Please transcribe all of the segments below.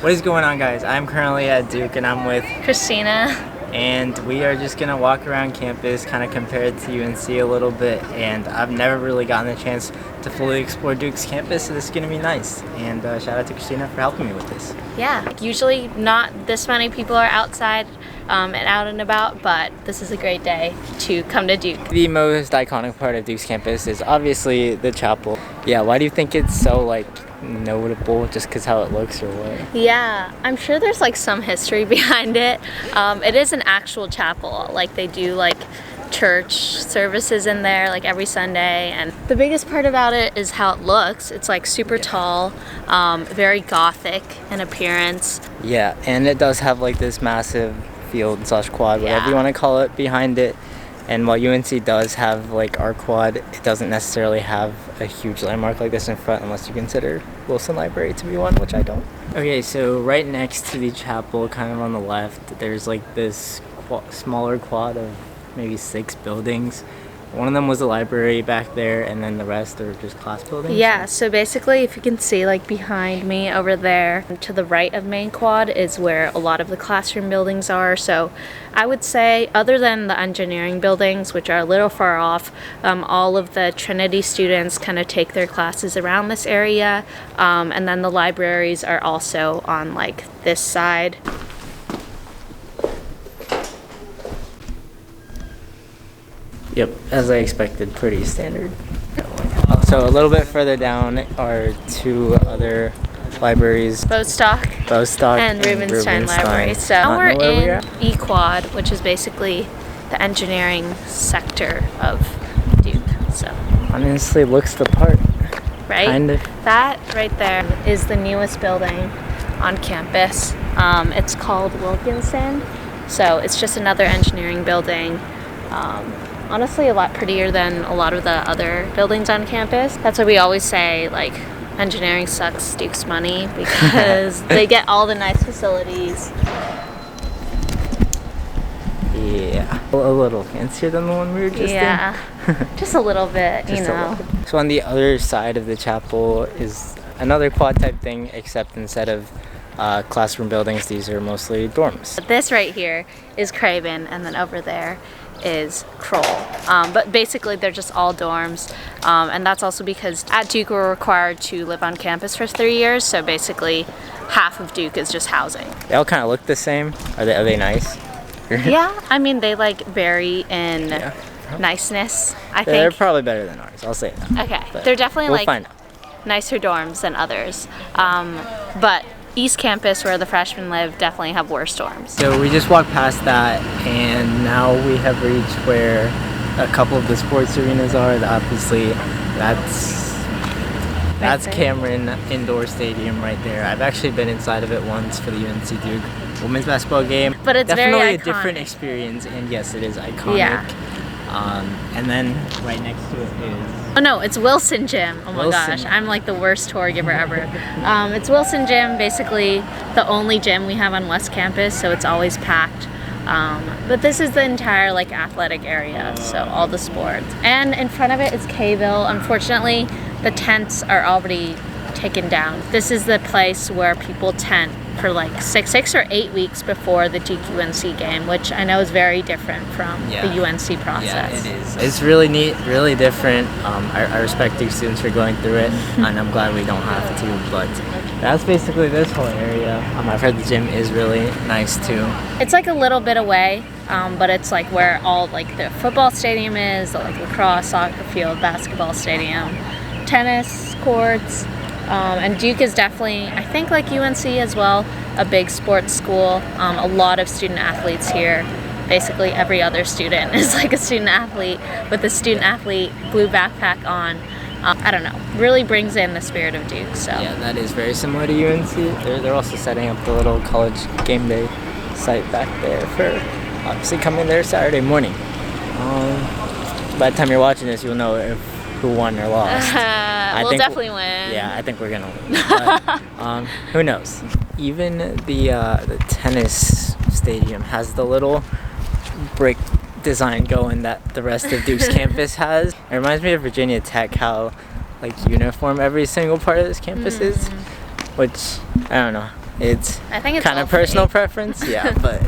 What is going on, guys? I'm currently at Duke and I'm with Christina. And we are just gonna walk around campus, kind of compare it to UNC a little bit. And I've never really gotten a chance to fully explore Duke's campus, so this is gonna be nice. And shout out to Christina for helping me with this. Yeah, usually not this many people are outside and out and about, but this is a great day to come to Duke. The most iconic part of Duke's campus is obviously the chapel. Yeah, why do you think it's so notable? Just because how it looks, or what? Yeah, I'm sure there's some history behind it. It is an actual chapel. They do church services in there every Sunday, and the biggest part about it is how it looks. It's super tall, very gothic in appearance. Yeah, and it does have this massive field / quad, whatever you want to call it, behind it. And while UNC does have our quad, it doesn't necessarily have a huge landmark like this in front, unless you consider Wilson Library to be one, which I don't. Okay, so right next to the chapel, kind of on the left, there's this smaller quad of maybe 6 buildings. One of them was a library back there, and then the rest are just class buildings. Yeah, so basically, if you can see behind me over there, to the right of main quad is where a lot of the classroom buildings are. So I would say, other than the engineering buildings, which are a little far off, all of the Trinity students kind of take their classes around this area. And then the libraries are also on this side. Yep, as I expected, pretty standard. So a little bit further down are 2 other libraries. Bostock and Rubenstein Library. So now we're in E-Quad, which is basically the engineering sector of Duke. So honestly, looks the part. Right? Kind of. That right there is the newest building on campus. It's called Wilkinson. So it's just another engineering building. Honestly, a lot prettier than a lot of the other buildings on campus. That's why we always say, engineering sucks Duke's money, because they get all the nice facilities. Yeah, a little fancier than the one we were just in. Just a little bit, you know. So on the other side of the chapel is another quad type thing, except instead of classroom buildings, these are mostly dorms. This right here is Craven, and then over there is Kroll. But basically they're just all dorms, and that's also because at Duke we're required to live on campus for 3 years, so basically half of Duke is just housing. They all kind of look the same. Are they nice? Yeah, I mean they vary in niceness, I think. They're probably better than ours, I'll say that. Okay, But they're definitely we'll find out. Nicer dorms than others, but East Campus, where the freshmen live, definitely have worse dorms. So we just walked past that, and now we have reached where a couple of the sports arenas are. Obviously, that's Cameron Indoor Stadium right there. I've actually been inside of it once for the UNC Duke women's basketball game. But it's definitely very a different experience, and yes, it is iconic. Yeah. And then right next to it is... Oh no, it's Wilson Gym. Oh my gosh, I'm the worst tour giver ever. It's Wilson Gym, basically the only gym we have on West Campus, so it's always packed. But this is the entire athletic area, so all the sports. And in front of it is K-Ville. Unfortunately, the tents are already taken down. This is the place where people tent for 6 or 8 weeks before the Duke UNC game, which I know is very different from the UNC process. Yeah, it is. It's really neat, really different. I respect Duke students for going through it, and I'm glad we don't have to, but that's basically this whole area. I've heard the gym is really nice too. It's a little bit away, but it's where all the football stadium is, the lacrosse, soccer field, basketball stadium, tennis courts. And Duke is definitely, I think UNC as well, a big sports school. A lot of student athletes here. Basically every other student is a student athlete with a student athlete blue backpack on. I don't know, really brings in the spirit of Duke. So yeah, that is very similar to UNC. They're also setting up the little college game day site back there for obviously coming there Saturday morning. By the time you're watching this, you'll know who won or lost. We'll definitely win. Yeah, I think we're gonna win. But, who knows? Even the tennis stadium has the little brick design going that the rest of Duke's campus has. It reminds me of Virginia Tech, how uniform every single part of this campus is, which I don't know. It's I think it's kind of personal preference, yeah, but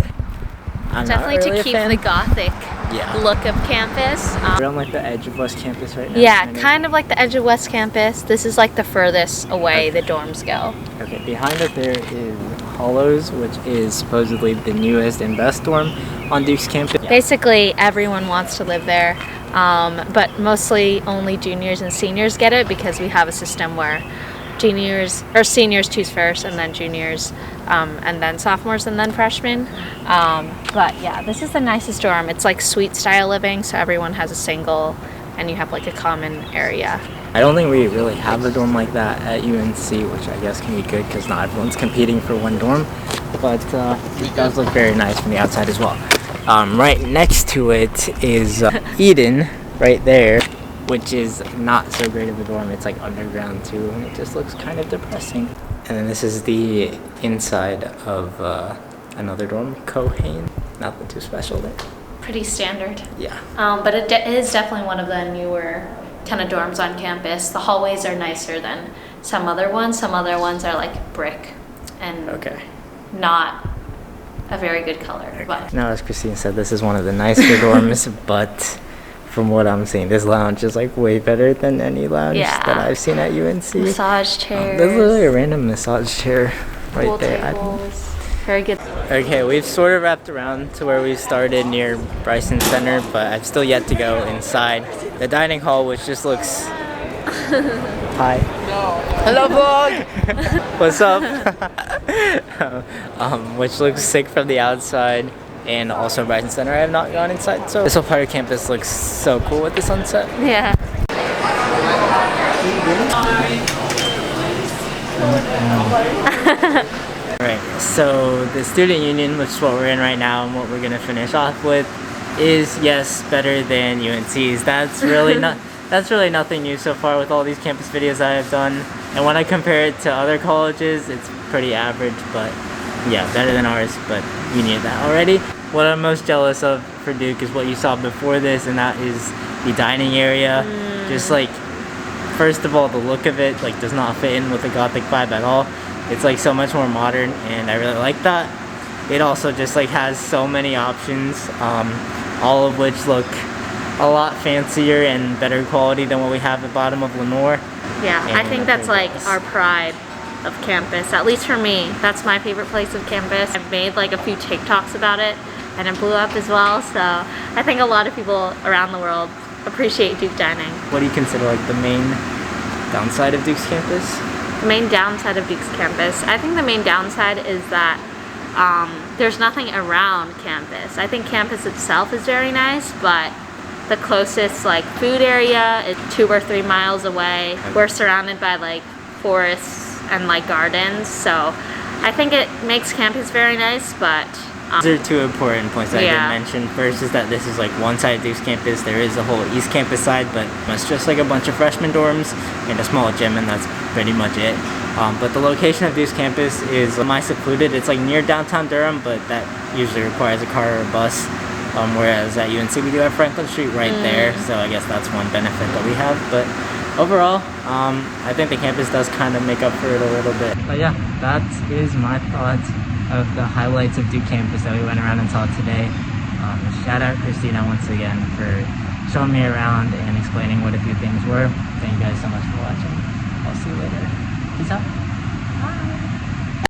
I'm definitely not really to a keep fan. the gothic Yeah. look of campus. We're on like the edge of West Campus right now. Yeah, kind of like the edge of West Campus. This is like the furthest away the dorms go. Okay, behind it there is Hollows, which is supposedly the newest and best dorm on Duke's campus. Yeah. Basically, everyone wants to live there, but mostly only juniors and seniors get it because we have a system where seniors choose first, and then juniors, and then sophomores, and then freshmen. But yeah, this is the nicest dorm. It's like suite style living, so everyone has a single, and you have like a common area. I don't think we really have a dorm like that at UNC, which I guess can be good because not everyone's competing for one dorm. But it does look very nice from the outside as well. Right next to it is Eden, right there, which is not so great of a dorm. It's like underground too, and it just looks kind of depressing. And then this is the inside of another dorm, Keohane. Nothing too special there. Pretty standard. Yeah. But it is definitely one of the newer kind of dorms on campus. The hallways are nicer than some other ones. Some other ones are like brick and not a very good color. Okay. But now, as Christina said, this is one of the nicer dorms, but from what I'm seeing, this lounge is like way better than any lounge that I've seen at UNC. Massage chairs. There's literally a random massage chair right pool there. Tables. Very good. Okay, we've sort of wrapped around to where we started near Bryson Center, but I've still yet to go inside the dining hall, which just looks... Hi. Hello, vlog! What's up? Which looks sick from the outside, and also Bryson Center. I have not gone inside, so this whole part of campus looks so cool with the sunset. Yeah. Right, so the student union, which is what we're in right now and what we're gonna finish off with, is yes, better than UNC's. That's really nothing new so far with all these campus videos I have done. And when I compare it to other colleges, it's pretty average, but yeah, better than ours, but you knew that already. What I'm most jealous of for Duke is what you saw before this, and that is the dining area. Just like, first of all, the look of it like does not fit in with the Gothic vibe at all. It's like so much more modern, and I really like that. It also just like has so many options, all of which look a lot fancier and better quality than what we have at bottom of Lenore. Yeah, And I think that's like our pride of campus. At least for me, that's my favorite place of campus. I've made like a few TikToks about it, and it blew up as well. So I think a lot of people around the world appreciate Duke dining. What do you consider like the main downside of Duke's campus? The main downside of Duke's campus, I think the main downside is that there's nothing around campus. I think campus itself is very nice, but the closest like food area is 2 or 3 miles away. We're surrounded by like forests and like gardens, so I think it makes campus very nice, but These are two important points that I didn't mention. First is that this is like one side of Duke's campus. There is a whole East Campus side, but it's just like a bunch of freshman dorms and a small gym, and that's pretty much it. But the location of Duke's campus is semi-secluded. It's like near downtown Durham, but that usually requires a car or a bus. Whereas at UNC we do have Franklin Street right there, so I guess that's one benefit that we have. But overall, I think the campus does kind of make up for it a little bit. But yeah, that is my thoughts of the highlights of Duke campus that we went around and saw today. Shout out Christina once again for showing me around and explaining what a few things were. Thank you guys so much for watching. I'll see you later. Peace out. Bye.